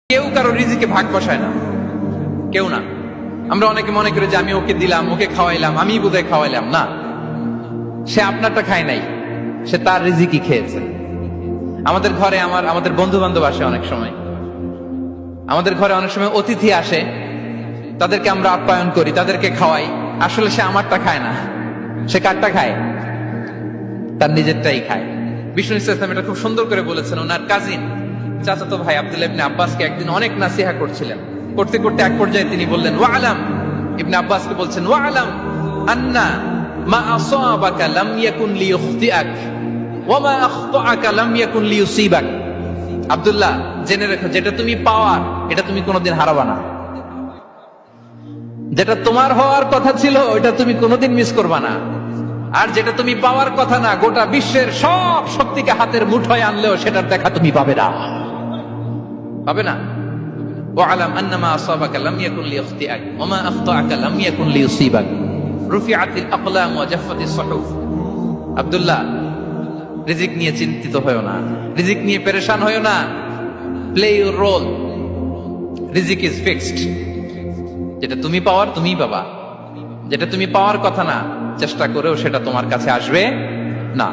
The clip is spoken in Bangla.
কেউ কারো রিজিকে ভাগ বসায় না, কেউ না। আমরা অনেকে মনে করি যে আমি ওকে দিলাম, ওকে খাওয়াইলাম, আমি বোধহয় খাওয়াইলাম। না, সে আপনারটা খায় নাই, সে তার রিজিকই খেয়েছে। আমাদের ঘরে আমাদের বন্ধু বান্ধব আসে অনেক সময়, আমাদের ঘরে অনেক সময় অতিথি আসে, তাদেরকে আমরা আপ্যায়ন করি, তাদেরকে খাওয়াই। আসলে সে আমারটা খায় না, সে কারটা খায়? তার নিজেরটাই খায়। বিষ্ণু ইসলাম এটা খুব সুন্দর করে বলেছেন। ওনার কাজিন চাচাতো ভাই আব্দুল্লাহ ইবনে আব্বাসকে একদিন অনেক নাসিহা করছিলেন। করতে করতে এক পর্যায়ে তিনি বললেন, ওয়া আলাম, ইবনে আব্বাসকে বলছেন, ওয়া আলাম আন্না মা আসাবাকা লাম ইয়াকুন লিইখতিআক ওয়া মা আখতাআকা লাম ইয়াকুন লিইউসিবাক। আব্দুল্লাহ, জেনে রেখো, যেটা তুমি পাওয়ার এটা তুমি কোনোদিন হারাবা না। যেটা তোমার হওয়ার কথা ছিল ওটা তুমি কোনোদিন মিস করবা না। আর যেটা তুমি পাওয়ার কথা না, গোটা বিশ্বের সব শক্তিকে হাতের মুঠোয় আনলেও সেটার দেখা তুমি পাবে না, পাবে না। ওয়ালাম আন্নামা আসাবাকা লাম ইয়াকুন লিইখতিআক ওয়া মা আখতাআকা লাম ইয়াকুন লিইউসিবাক রুফিআতিল আকলাম ওয়া জাফফাতিস সুহুফ। আব্দুল্লাহ, রিজিক নিয়ে চিন্তিত হয়ো না, রিজিক নিয়ে পেরেশান হয়ো না। প্লে ইউর রোল, রিজিক ইজ ফিক্সড। যেটা তুমি পাওয়ার তুমিই পাবা, যেটা তুমি পাওয়ার কথা না চেষ্টা করেও সেটা তোমার কাছে আসবে না।